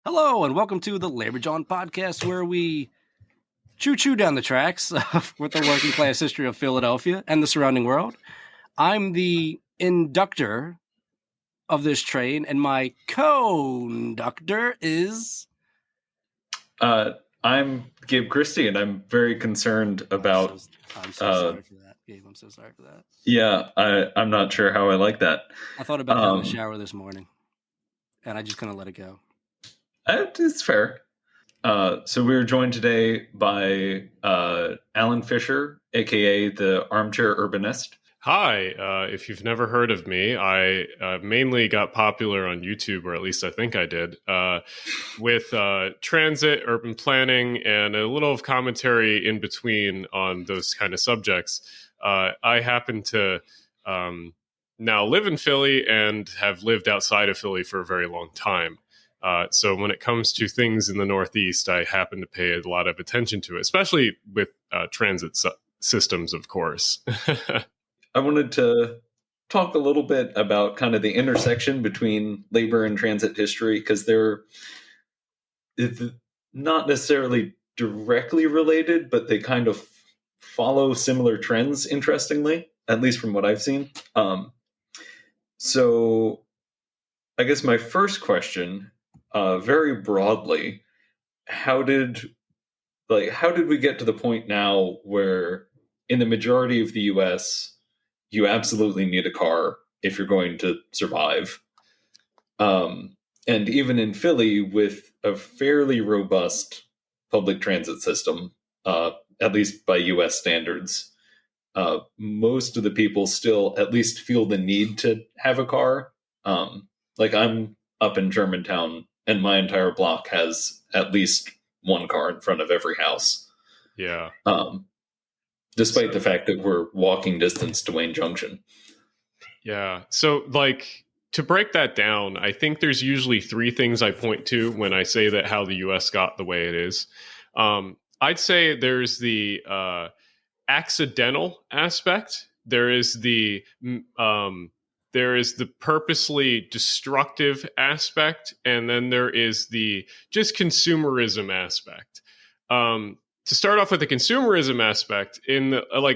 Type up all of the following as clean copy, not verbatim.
Hello, and welcome to the Labor John podcast, where we choo-choo down the tracks with the working class history of Philadelphia and the surrounding world. I'm the inductor of this train, and my co-inductor is... I'm Gabe Christie, and I'm very concerned about... I'm so sorry for that, Gabe. I'm so sorry for that. Yeah, I'm not sure how I like that. I thought about it in the shower this morning, and I just couldn't let it go. It's fair. So we're joined today by Alan Fisher, a.k.a. the Armchair Urbanist. Hi, if you've never heard of me, I mainly got popular on YouTube, or at least I think I did, with transit, urban planning, and a little of commentary in between on those kind of subjects. I happen to now live in Philly and have lived outside of Philly for a very long time. So when it comes to things in the Northeast, I happen to pay a lot of attention to it, especially with transit systems, of course. I wanted to talk a little bit about kind of the intersection between labor and transit history, because they're not necessarily directly related, but they kind of follow similar trends, interestingly, at least from what I've seen. So I guess my first question, very broadly, how did we get to the point now where in the majority of the US, you absolutely need a car if you're going to survive? And even in Philly, with a fairly robust public transit system, at least by US standards, most of the people still at least feel the need to have a car. Like I'm up in Germantown, and my entire block has at least one car in front of every house. Yeah. Despite the fact that we're walking distance to Wayne Junction. Yeah. So, to break that down, I think there's usually three things I point to when I say that how the U.S. got the way it is. I'd say there's the accidental aspect. There is the purposely destructive aspect, and then there is the just consumerism aspect. To start off with the consumerism aspect,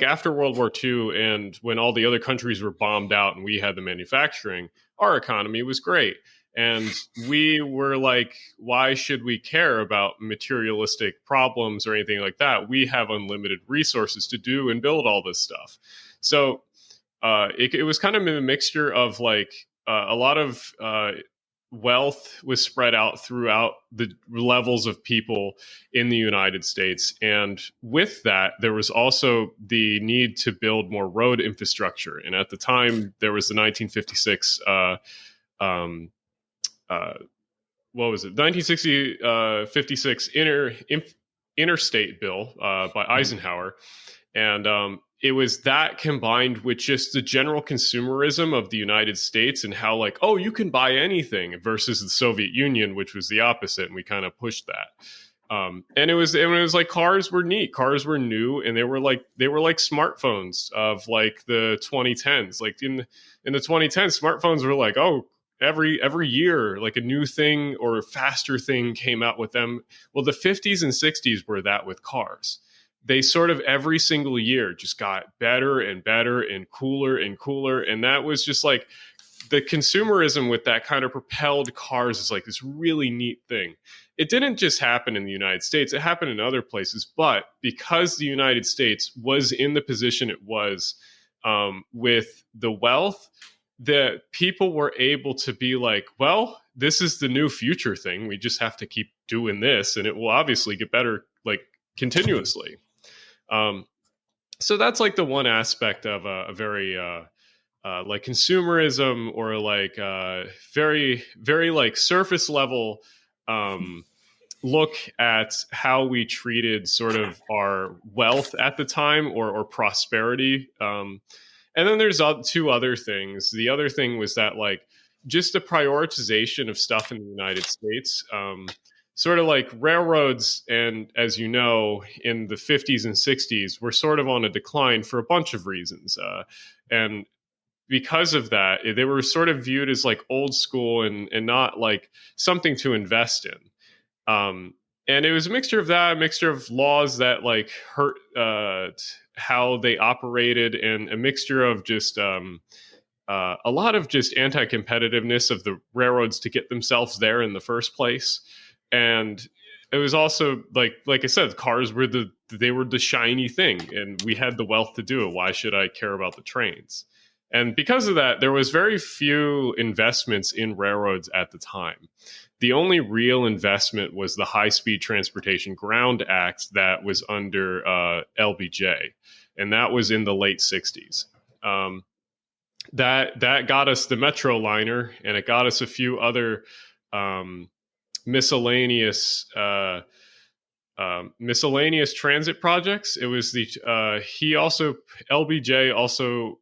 after World War II and when all the other countries were bombed out and we had the manufacturing, our economy was great. And we were like, why should we care about materialistic problems or anything like that? We have unlimited resources to do and build all this stuff. So it was kind of a mixture of a lot of wealth was spread out throughout the levels of people in the United States. And with that, there was also the need to build more road infrastructure. And at the time, there was the 1956, 56 interstate bill by Eisenhower. And it was that combined with just the general consumerism of the United States and how you can buy anything versus the Soviet Union, which was the opposite. And we kind of pushed that. And it was like cars were neat. Cars were new, and they were like smartphones of the 2010s. In the 2010s, smartphones were every year, a new thing or a faster thing came out with them. Well, the 50s and 60s were that with cars. They sort of every single year just got better and better and cooler. And that was just the consumerism with that kind of propelled cars is this really neat thing. It didn't just happen in the United States. It happened in other places. But because the United States was in the position it was with the wealth, the people were able to be well, this is the new future thing. We just have to keep doing this, and it will obviously get better continuously. So that's the one aspect of a very consumerism or very, very surface level look at how we treated sort of our wealth at the time or prosperity. And then there's two other things. The other thing was that just the prioritization of stuff in the United States. Sort of railroads, and as you know, in the 50s and 60s, were sort of on a decline for a bunch of reasons. And because of that, they were sort of viewed as old school and not something to invest in. And it was a mixture of that, a mixture of laws that like hurt how they operated, and a mixture of just a lot of just anti-competitiveness of the railroads to get themselves there in the first place. And it was also like I said, cars were the shiny thing, and we had the wealth to do it. Why should I care about the trains? And because of that, there was very few investments in railroads at the time. The only real investment was the High Speed Transportation Ground Act that was under LBJ, and that was in the late 60s. That got us the Metro liner, and it got us a few other miscellaneous transit projects. It was LBJ also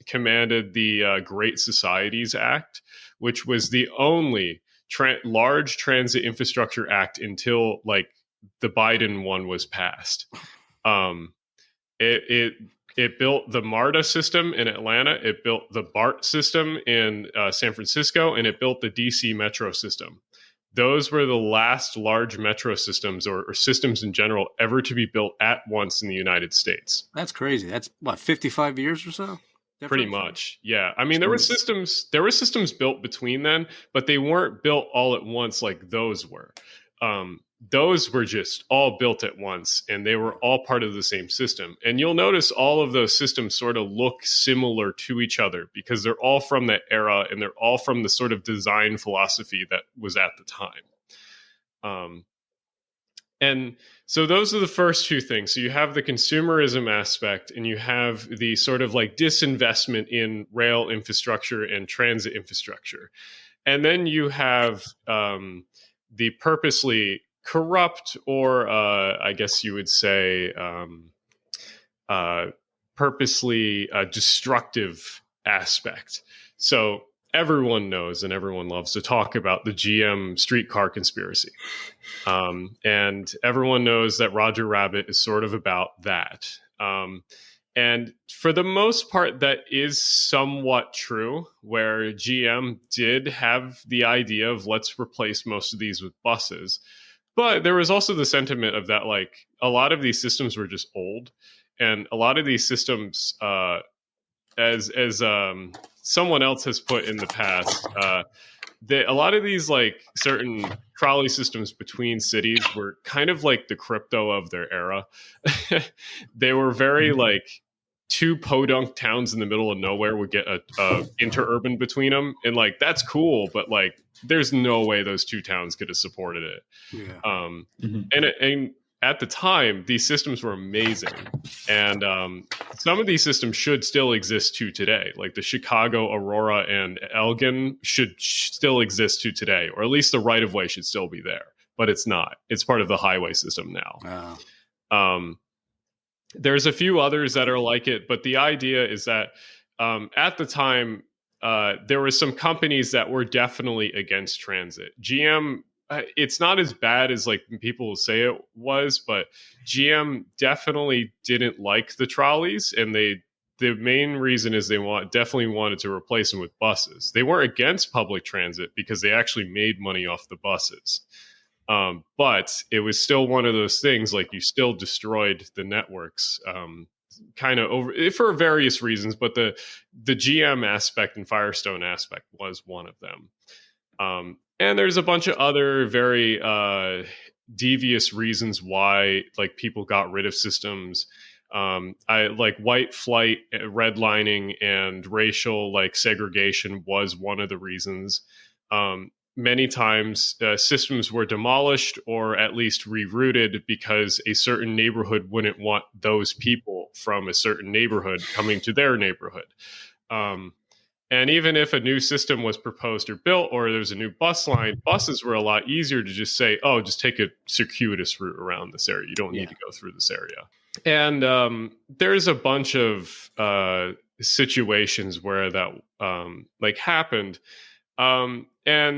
commanded the Great Societies Act, which was the only large transit infrastructure act until like the Biden one was passed. It built the MARTA system in Atlanta. It built the BART system in San Francisco, and it built the DC Metro system. Those were the last large metro systems or systems in general ever to be built at once in the United States. That's crazy. That's what, 55 years or so? Pretty much. Yeah. I mean, there were systems built between then, but they weren't built all at once like those were. Those were just all built at once, and they were all part of the same system. And you'll notice all of those systems sort of look similar to each other because they're all from that era, and they're all from the sort of design philosophy that was at the time. And so those are the first two things. So you have the consumerism aspect, and you have the sort of like disinvestment in rail infrastructure and transit infrastructure. And then you have the purposely corrupt, or I guess you would say purposely destructive aspect. So everyone knows and everyone loves to talk about the GM streetcar conspiracy. And everyone knows that Roger Rabbit is sort of about that. And for the most part, that is somewhat true, where GM did have the idea of let's replace most of these with buses. But there was also the sentiment of that, like, a lot of these systems were just old. And a lot of these systems, as someone else has put in the past, a lot of these like certain trolley systems between cities were kind of like the crypto of their era. They were very like two podunk towns in the middle of nowhere would get a interurban between them, and like that's cool, but like there's no way those two towns could have supported it. Yeah. And at the time, these systems were amazing, and some of these systems should still exist to today. Like the Chicago, Aurora, and Elgin should still exist to today, or at least the right of way should still be there. But it's not. It's part of the highway system now. Wow. There's a few others that are like it, but the idea is that at the time, there were some companies that were definitely against transit. GM, it's not as bad as like people say it was, but GM definitely didn't like the trolleys, and the main reason is they definitely wanted to replace them with buses. They weren't against public transit because they actually made money off the buses. But it was still one of those things, like you still destroyed the networks, kind of over for various reasons. But the GM aspect and Firestone aspect was one of them. And there's a bunch of other very devious reasons why like people got rid of systems. I like white flight, redlining, and racial like segregation was one of the reasons. Many times systems were demolished or at least rerouted because a certain neighborhood wouldn't want those people from a certain neighborhood coming to their neighborhood. And even if a new system was proposed or built, or there's a new bus line, buses were a lot easier to just say, oh, just take a circuitous route around this area. You don't need to go through this area. And there's a bunch of situations where that like happened. There's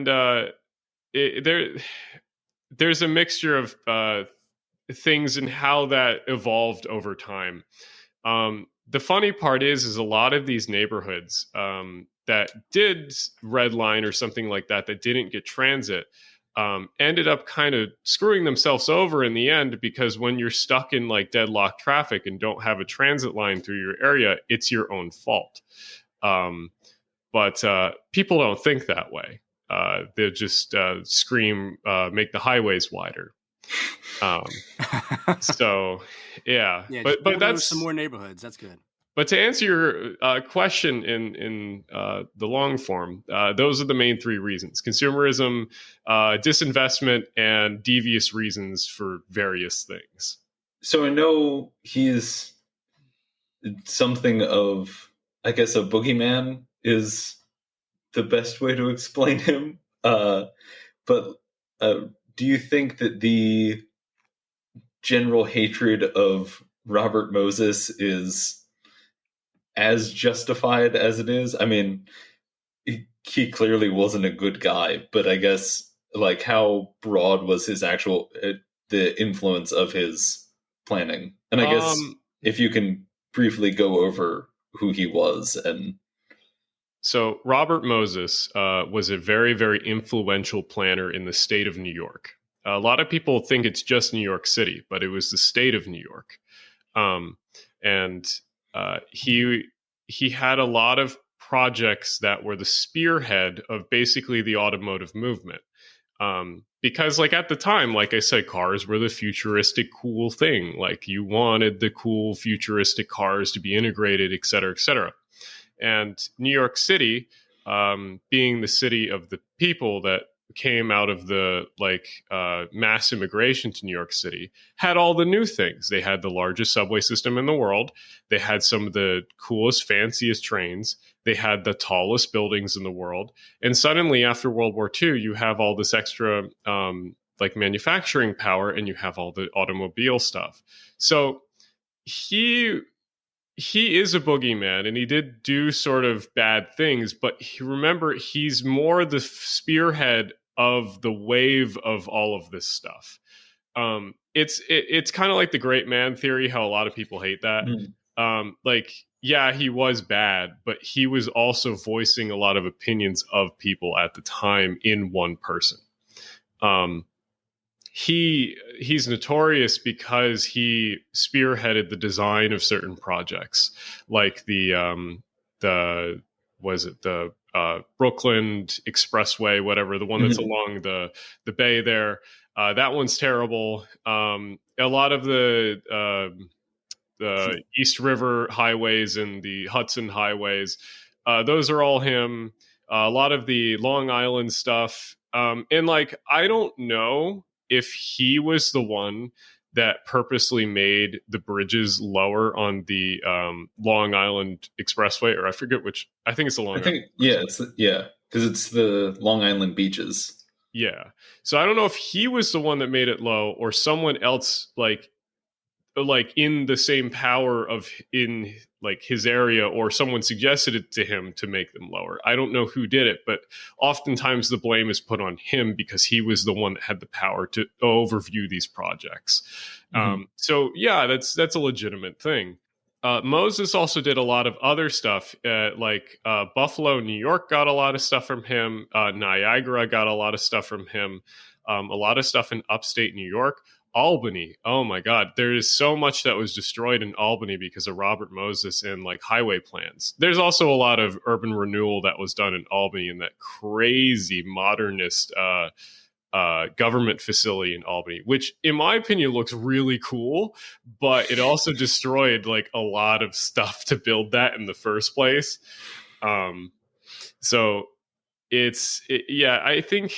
a mixture of things and how that evolved over time. The funny part is a lot of these neighborhoods that did redline or something like that didn't get transit, ended up kind of screwing themselves over in the end, because when you're stuck in like deadlocked traffic and don't have a transit line through your area, it's your own fault. But people don't think that way. They just scream, make the highways wider. So, yeah. Yeah, but that's some more neighborhoods. That's good. But to answer your question in the long form, those are the main three reasons: consumerism, disinvestment, and devious reasons for various things. So I know he's something of, I guess, a boogeyman is the best way to explain him. But do you think that the general hatred of Robert Moses is as justified as it is? I mean, he clearly wasn't a good guy, but I guess, like, how broad was his actual the influence of his planning? And I guess if you can briefly go over who he was. And so Robert Moses was a very, very influential planner in the state of New York. A lot of people think it's just New York City, but it was the state of New York. And he had a lot of projects that were the spearhead of basically the automotive movement. Because like at the time, like I said, cars were the futuristic cool thing. Like you wanted the cool futuristic cars to be integrated, et cetera, et cetera. And New York City, being the city of the people that came out of the mass immigration to New York City, had all the new things. They had the largest subway system in the world. They had some of the coolest, fanciest trains. They had the tallest buildings in the world. And suddenly, after World War II, you have all this extra manufacturing power, and you have all the automobile stuff. So he is a boogeyman, and he did do sort of bad things, but remember, he's more the spearhead of the wave of all of this stuff. It's kind of like the great man theory, how a lot of people hate that. Yeah, he was bad, but he was also voicing a lot of opinions of people at the time in one person. He's notorious because he spearheaded the design of certain projects, like the Brooklyn Expressway, whatever, the one that's along the bay there. That one's terrible. A lot of the East River highways and the Hudson highways, those are all him. A lot of the Long Island stuff. And like, I don't know if he was the one that purposely made the bridges lower on the Long Island Expressway, or I forget which. I think it's the Long Island. Yeah, because it's the Long Island beaches. Yeah. So I don't know if he was the one that made it low, or someone else like in the same power of in like his area, or someone suggested it to him to make them lower. I don't know who did it, but oftentimes the blame is put on him because he was the one that had the power to overview these projects. So yeah, that's a legitimate thing. Moses also did a lot of other stuff, Buffalo, New York got a lot of stuff from him. Niagara got a lot of stuff from him. A lot of stuff in upstate New York. Albany, oh my God, there is so much that was destroyed in Albany because of Robert Moses and like highway plans. There's also a lot of urban renewal that was done in Albany, and that crazy modernist government facility in Albany, which in my opinion looks really cool, but it also destroyed like a lot of stuff to build that in the first place. So I think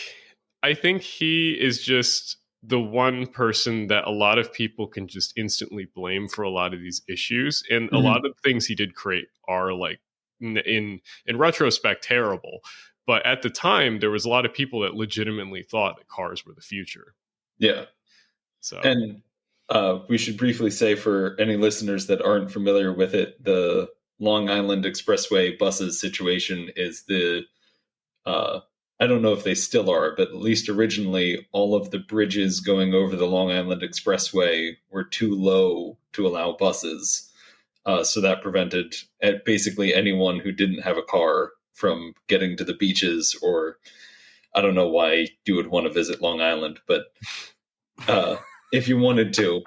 he is just the one person that a lot of people can just instantly blame for a lot of these issues. And a lot of things he did create are like in retrospect terrible. But at the time, there was a lot of people that legitimately thought that cars were the future. Yeah. So, and we should briefly say, for any listeners that aren't familiar with it, the Long Island Expressway buses situation is I don't know if they still are, but at least originally, all of the bridges going over the Long Island Expressway were too low to allow buses. So that prevented basically anyone who didn't have a car from getting to the beaches or I don't know why you would want to visit Long Island, but if you wanted to,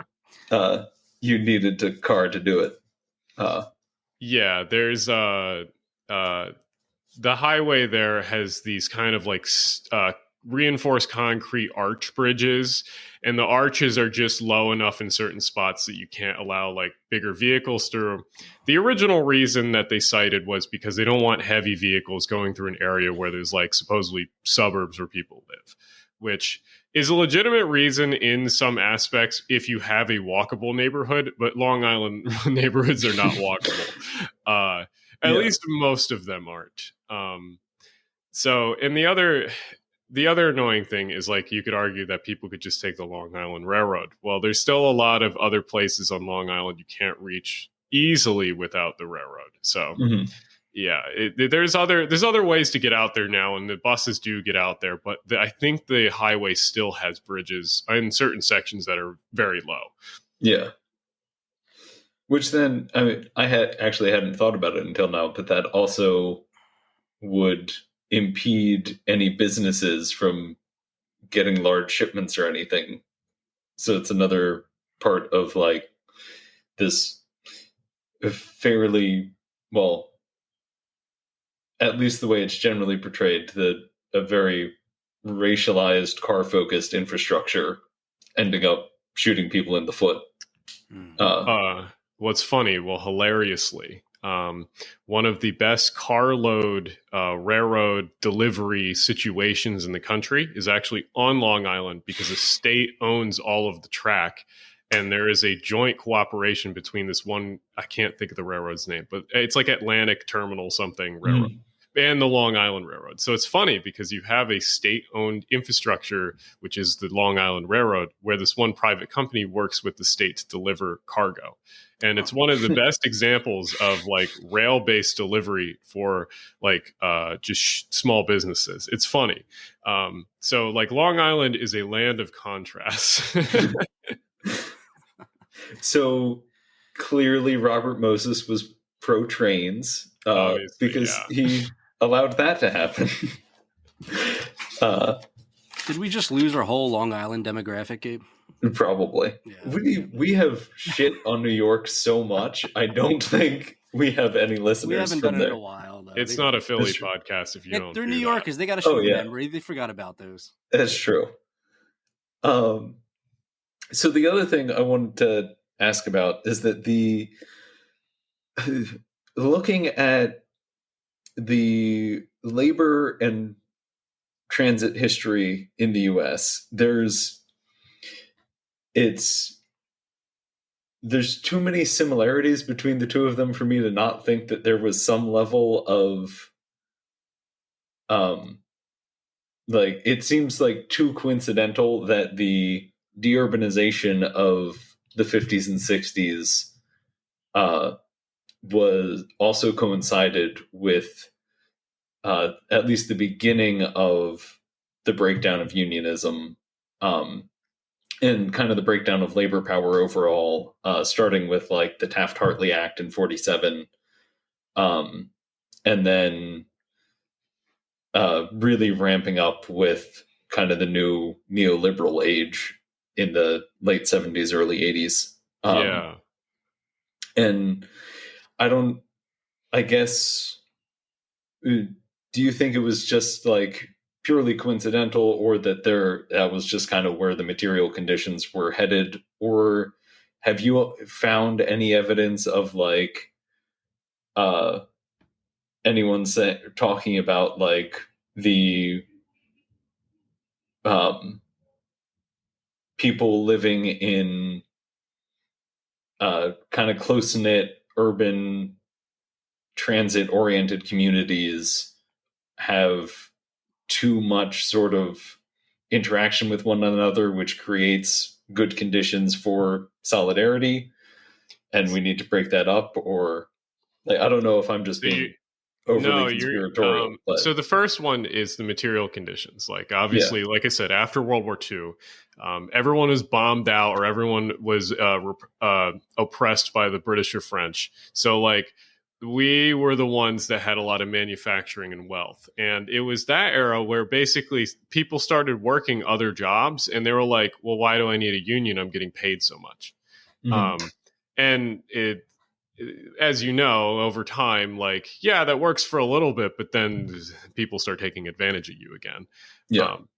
you needed a car to do it. Yeah, there's the highway there has these kind of like reinforced concrete arch bridges, and the arches are just low enough in certain spots that you can't allow like bigger vehicles through. The original reason that they cited was because they don't want heavy vehicles going through an area where there's like supposedly suburbs where people live, which is a legitimate reason in some aspects if you have a walkable neighborhood, but Long Island neighborhoods are not walkable. At least most of them aren't. So, and the other annoying thing is like you could argue that people could just take the Long Island Railroad. Well, there's still a lot of other places on Long Island you can't reach easily without the railroad. So, yeah, there's other ways to get out there now, and the buses do get out there. But I think the highway still has bridges in certain sections that are very low. Yeah. Which then, I mean, I hadn't thought about it until now, but that also would impede any businesses from getting large shipments or anything. So it's another part of like this fairly, well, at least the way it's generally portrayed, a very racialized, car-focused infrastructure ending up shooting people in the foot. What's funny, well, hilariously, one of the best carload railroad delivery situations in the country is actually on Long Island because the state owns all of the track. And there is a joint cooperation between this one, I can't think of the railroad's name, but it's like Atlantic Terminal something railroad and the Long Island Railroad. So it's funny because you have a state-owned infrastructure, which is the Long Island Railroad, where this one private company works with the state to deliver cargo. And it's one of the best examples of like rail-based delivery for like just small businesses. It's funny. So like Long Island is a land of contrasts. So clearly Robert Moses was pro trains because he allowed that to happen. Did we just lose our whole Long Island demographic, Gabe? Probably. Yeah. We have shit on New York so much. I don't think we have any listeners. We haven't done it in a while, though. It's not a Philly podcast if you don't. They're New Yorkers. They got a short memory. They forgot about those. That's true. So the other thing I wanted to ask about is that looking at the labor and transit history in the U.S., there's too many similarities between the two of them for me to not think that there was some level of like it seems like too coincidental that the deurbanization of the 50s and 60s was also coincided with at least the beginning of the breakdown of unionism and kind of the breakdown of labor power overall, starting with like the Taft-Hartley Act in 47, and then really ramping up with kind of the new neoliberal age in the late 70s, early 80s. And I guess, do you think it was just like purely coincidental, or that was just kind of where the material conditions were headed? Or have you found any evidence of like anyone talking about like the people living in kind of close-knit urban transit-oriented communities have too much sort of interaction with one another, which creates good conditions for solidarity, and we need to break that up? Or like, I don't know if I'm just being overly conspiratorial. So the first one is the material conditions. Like obviously, like I said, after World War II, everyone was bombed out, or everyone was oppressed by the British or French. So like we were the ones that had a lot of manufacturing and wealth. And it was that era where basically people started working other jobs and they were like, well, why do I need a union? I'm getting paid so much. And it, as you know, over time, like, yeah, that works for a little bit, but then people start taking advantage of you again.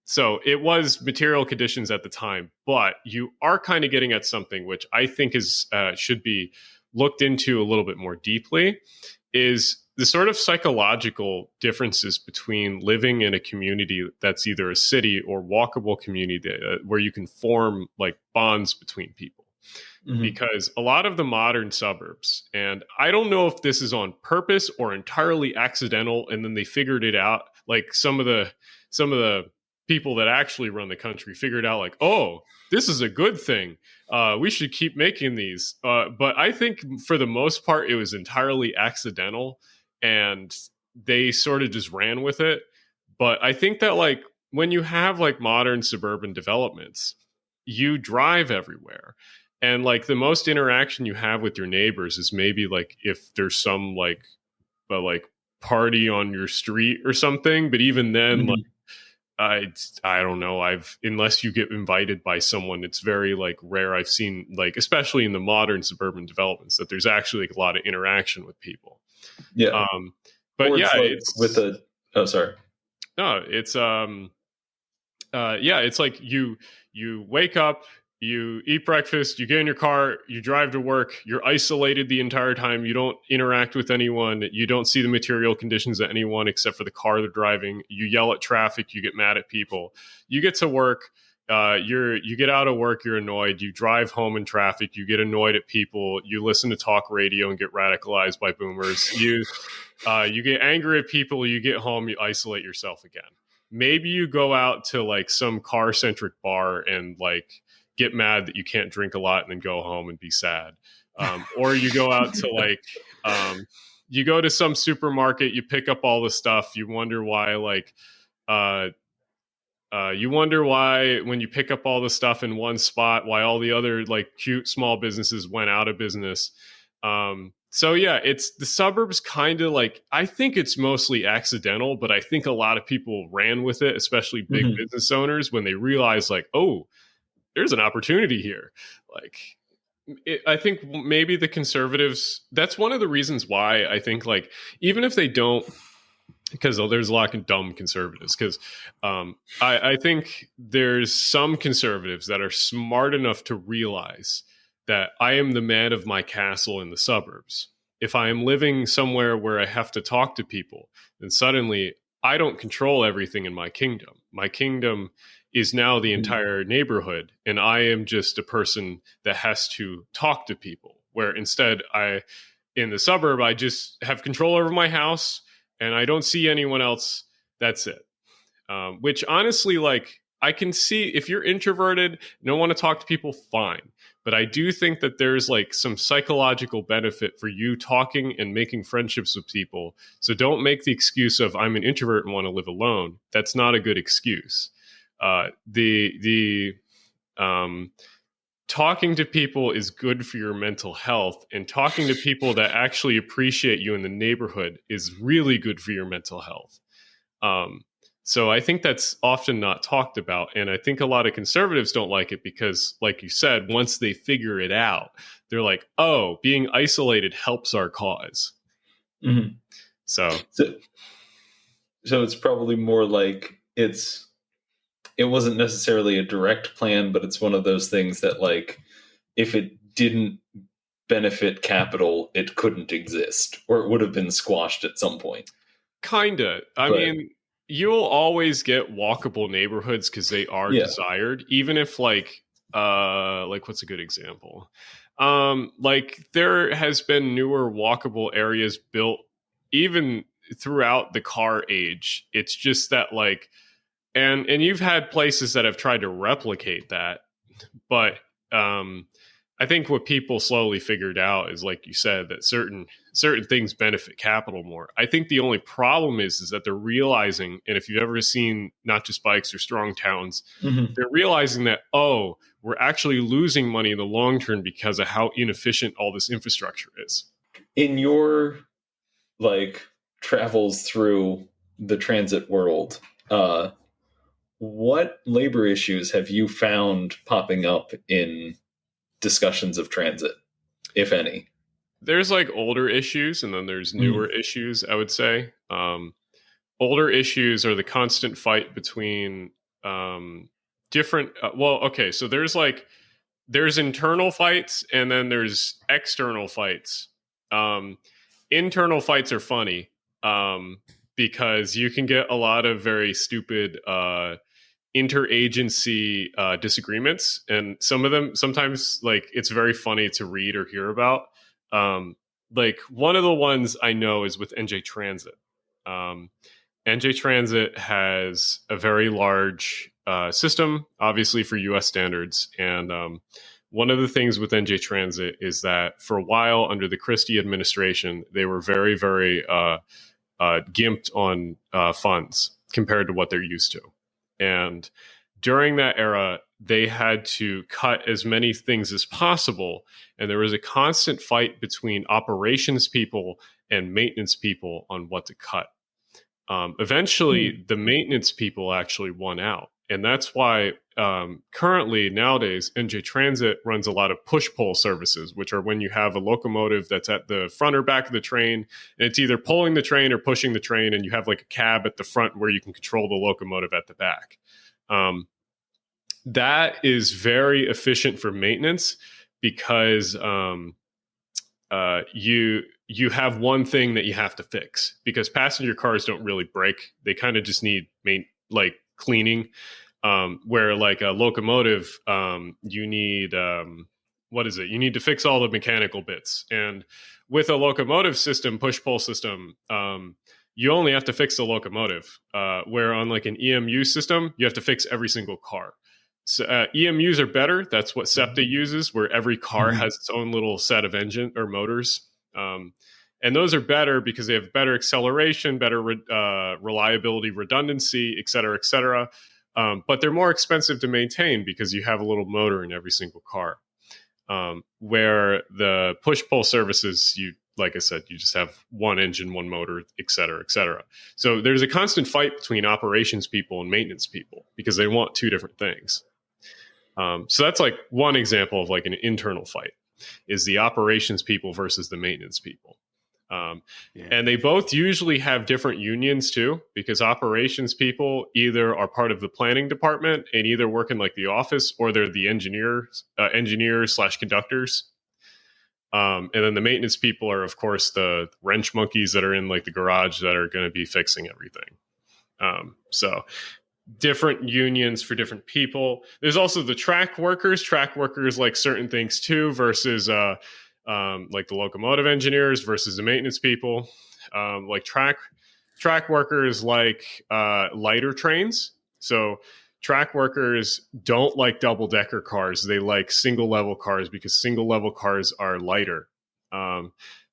So it was material conditions at the time, but you are kind of getting at something which I think is should be looked into a little bit more deeply, is the sort of psychological differences between living in a community that's either a city or walkable community where you can form like bonds between people. Because a lot of the modern suburbs, and I don't know if this is on purpose or entirely accidental, and then they figured it out. Like some of the people that actually run the country figured out, like, oh, this is a good thing. We should keep making these. But I think for the most part, it was entirely accidental, and they sort of just ran with it. But I think that like when you have like modern suburban developments, you drive everywhere. And like the most interaction you have with your neighbors is maybe like if there's some like party on your street or something. But even then, like I don't know. Unless you get invited by someone, it's very like rare. I've seen like, especially in the modern suburban developments, that there's actually like a lot of interaction with people. Yeah. But or yeah, it's like with a. Oh, sorry. No, it's yeah, it's like you wake up, you eat breakfast, you get in your car, you drive to work, you're isolated the entire time, you don't interact with anyone, you don't see the material conditions of anyone except for the car they're driving, you yell at traffic, you get mad at people, you get to work, you get out of work, you're annoyed, you drive home in traffic, you get annoyed at people, you listen to talk radio and get radicalized by boomers, you get angry at people, you get home, you isolate yourself again. Maybe you go out to like some car-centric bar and like get mad that you can't drink a lot and then go home and be sad. Or you go out to like, you go to some supermarket, you pick up all the stuff, you wonder why like, you wonder why when you pick up all the stuff in one spot, why all the other like cute small businesses went out of business. So yeah, it's the suburbs kind of like, I think it's mostly accidental, but I think a lot of people ran with it, especially big business owners, when they realized like, oh, there's an opportunity here. Like, I think maybe the conservatives, that's one of the reasons why I think like, even if they don't, because there's a lot of dumb conservatives, because I think there's some conservatives that are smart enough to realize that I am the man of my castle in the suburbs. If I am living somewhere where I have to talk to people, then suddenly I don't control everything in my kingdom. My kingdom is now the entire neighborhood, and I am just a person that has to talk to people, where instead in the suburb, I just have control over my house and I don't see anyone else. That's it. Which honestly, like, I can see if you're introverted, don't want to talk to people, fine. But I do think that there's like some psychological benefit for you talking and making friendships with people. So don't make the excuse of I'm an introvert and want to live alone. That's not a good excuse. Talking to people is good for your mental health, and talking to people that actually appreciate you in the neighborhood is really good for your mental health. So I think that's often not talked about. And I think a lot of conservatives don't like it because, like you said, once they figure it out, they're like, oh, being isolated helps our cause. So it's probably more like it wasn't necessarily a direct plan, but it's one of those things that like, if it didn't benefit capital, it couldn't exist, or it would have been squashed at some point. Kinda. I mean, you'll always get walkable neighborhoods because they are desired, even if like what's a good example? Like there has been newer walkable areas built even throughout the car age. It's just that like, and you've had places that have tried to replicate that, but I think what people slowly figured out is, like you said, that certain things benefit capital more. I think the only problem is that they're realizing, and if you've ever seen Not Just Bikes or Strong Towns, they're realizing that, oh, we're actually losing money in the long term because of how inefficient all this infrastructure is. In your like travels through the transit world, what labor issues have you found popping up in discussions of transit, if any? There's like older issues and then there's newer issues, I would say. Older issues are the constant fight between different okay, so there's internal fights and then there's external fights. Internal fights are funny because you can get a lot of very stupid interagency disagreements, and some of them sometimes like it's very funny to read or hear about. Like one of the ones I know is with NJ Transit. NJ Transit has a very large system, obviously for US standards. And one of the things with NJ Transit is that for a while under the Christie administration, they were very, very gimped on funds compared to what they're used to. And during that era, they had to cut as many things as possible. And there was a constant fight between operations people and maintenance people on what to cut. Eventually, the maintenance people actually won out. And that's why currently, nowadays, NJ Transit runs a lot of push-pull services, which are when you have a locomotive that's at the front or back of the train, and it's either pulling the train or pushing the train, and you have like a cab at the front where you can control the locomotive at the back. That is very efficient for maintenance because you have one thing that you have to fix, because passenger cars don't really break. They kind of just need cleaning. Where like a locomotive, you need you need to fix all the mechanical bits. And with a locomotive system, push-pull system, you only have to fix the locomotive. Where on like an EMU system, you have to fix every single car. So, EMUs are better. That's what SEPTA uses, where every car has its own little set of engine or motors. And those are better because they have better acceleration, better reliability, redundancy, et cetera, et cetera. But they're more expensive to maintain because you have a little motor in every single car. Where the push-pull services, like I said, you just have one engine, one motor, et cetera, et cetera. So there's a constant fight between operations people and maintenance people because they want two different things. So that's like one example of like an internal fight, is the operations people versus the maintenance people. And they both usually have different unions too, because operations people either are part of the planning department and either work in like the office, or they're the engineers / conductors. And then the maintenance people are, of course, the wrench monkeys that are in like the garage that are going to be fixing everything. So different unions for different people. There's also the track workers. Track workers like certain things too, versus like the locomotive engineers versus the maintenance people. Like track workers like lighter trains. So track workers don't like double-decker cars. They like single-level cars because single-level cars are lighter.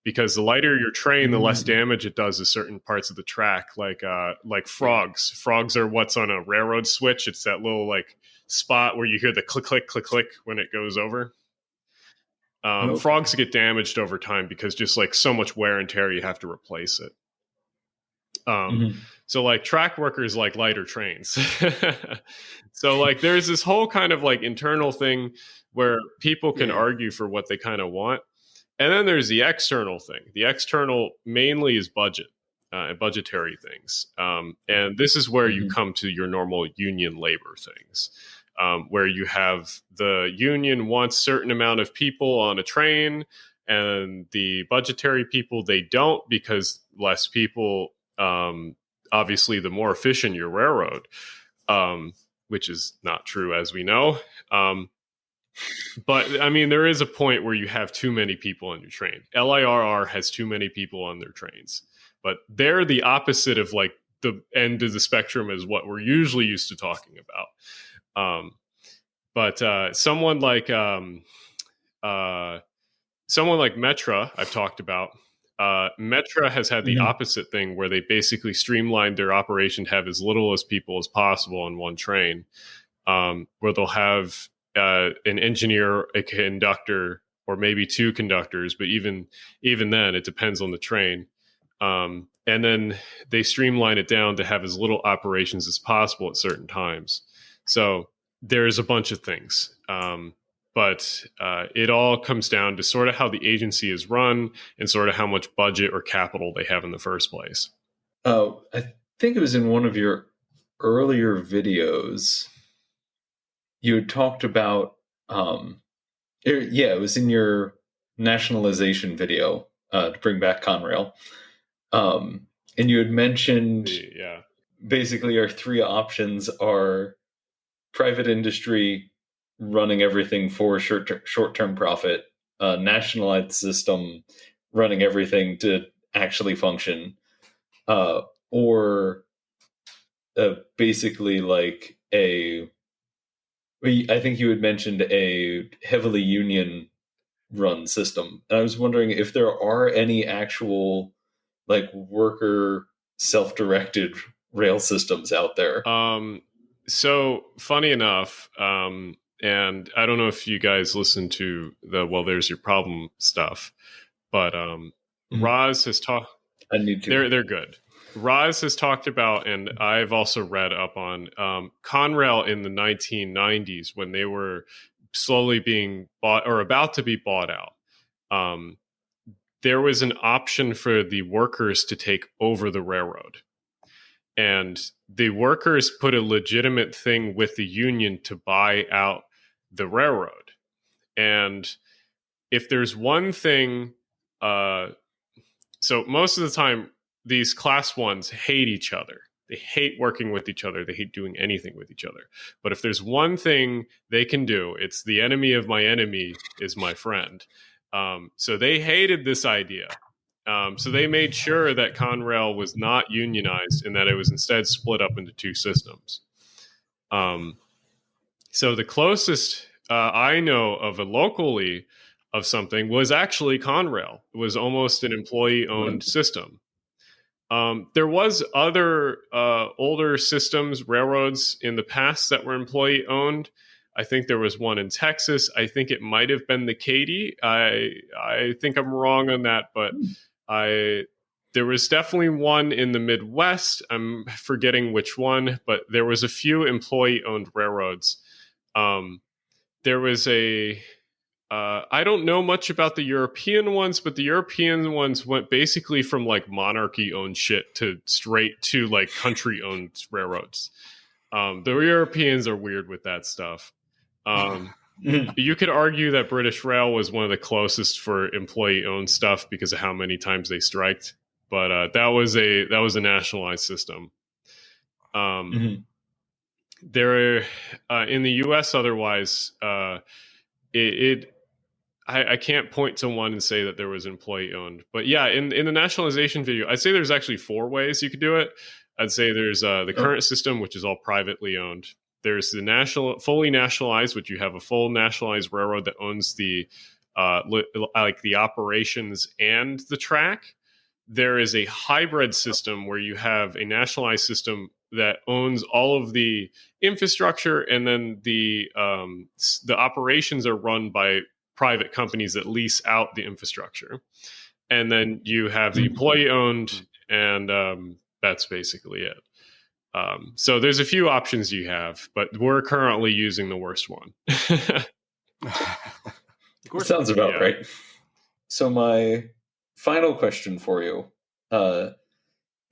Because the lighter your train, the less damage it does to certain parts of the track, like frogs. Frogs are what's on a railroad switch. It's that little like spot where you hear the click, click, click, click when it goes over. Frogs get damaged over time because just like so much wear and tear, you have to replace it. So like track workers like lighter trains. So like there's this whole kind of like internal thing where people can argue for what they kind of want. And then there's the external thing. The external mainly is budget and budgetary things. And this is where you come to your normal union labor things, where you have the union wants certain amount of people on a train, and the budgetary people, they don't, because less people, obviously, the more efficient your railroad, which is not true, as we know. But I mean, there is a point where you have too many people on your train. LIRR has too many people on their trains, but they're the opposite of like the end of the spectrum is what we're usually used to talking about. But someone like Metra, I've talked about. Metra has had the opposite thing, where they basically streamlined their operation to have as little as people as possible on one train, where they'll have an engineer, a conductor, or maybe two conductors. But even then, it depends on the train. And then they streamline it down to have as little operations as possible at certain times. So there's a bunch of things. But it all comes down to sort of how the agency is run and sort of how much budget or capital they have in the first place. I think it was in one of your earlier videos. You had talked about, it was in your nationalization video to bring back Conrail. And you had mentioned basically our three options are private industry running everything for short-term profit, nationalized system running everything to actually function, or basically like I think you had mentioned a heavily union run system. And I was wondering if there are any actual like worker self-directed rail systems out there. So funny enough, and I don't know if you guys listen to the There's Your Problem stuff, but Roz has talked. I need to. They're good. Roz has talked about, and I've also read up on Conrail in the 1990s when they were slowly being bought or about to be bought out. There was an option for the workers to take over the railroad. And the workers put a legitimate thing with the union to buy out the railroad. And if there's one thing, so most of the time, these class ones hate each other. They hate working with each other. They hate doing anything with each other. But if there's one thing they can do, it's the enemy of my enemy is my friend. So they hated this idea. So they made sure that Conrail was not unionized and that it was instead split up into two systems. So the closest I know of a locally of something was actually Conrail. It was almost an employee-owned system. There was other older systems, railroads in the past that were employee-owned. I think there was one in Texas. I think it might have been the Katy. I think I'm wrong on that, but there was definitely one in the Midwest. I'm forgetting which one, but there was a few employee-owned railroads. There was I don't know much about the European ones, but the European ones went basically from like monarchy-owned shit to straight to like country-owned railroads. The Europeans are weird with that stuff. You could argue that British Rail was one of the closest for employee-owned stuff because of how many times they striked, but that was a nationalized system. There, in the U.S., otherwise, I can't point to one and say that there was employee-owned, but yeah, in the nationalization video, I'd say there's actually 4 ways you could do it. I'd say there's the current system, which is all privately owned. There's the fully nationalized, which you have a full nationalized railroad that owns the the operations and the track. There is a hybrid system where you have a nationalized system that owns all of the infrastructure, and then the operations are run by private companies that lease out the infrastructure. And then you have the employee-owned, and that's basically it. So there's a few options you have, but we're currently using the worst one. Sounds about right. So my final question for you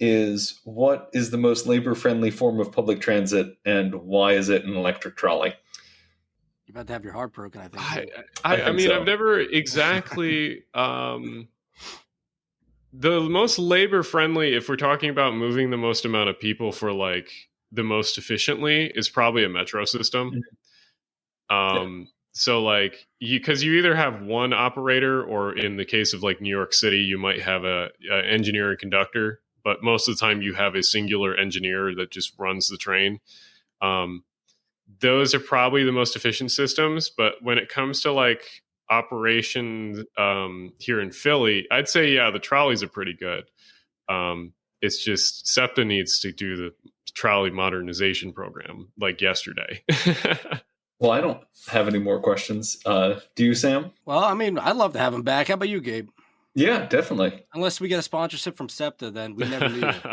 is, what is the most labor-friendly form of public transit, and why is it an electric trolley? You're about to have your heart broken, I think. I mean, so. I've never exactly... the most labor-friendly, if we're talking about moving the most amount of people for like the most efficiently, is probably a metro system. So like, because you either have one operator, or in the case of like New York City, you might have a engineer and conductor, but most of the time you have a singular engineer that just runs the train. Those are probably the most efficient systems. But when it comes to like operations here in Philly, I'd say, the trolleys are pretty good. It's just SEPTA needs to do the trolley modernization program like yesterday. Well, I don't have any more questions. Do you, Sam? Well, I mean, I'd love to have him back. How about you, Gabe? Yeah, definitely. Unless we get a sponsorship from SEPTA, then we never need it.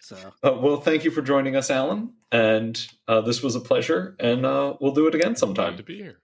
So, Well, thank you for joining us, Alan. And this was a pleasure. And we'll do it again sometime. Glad to be here.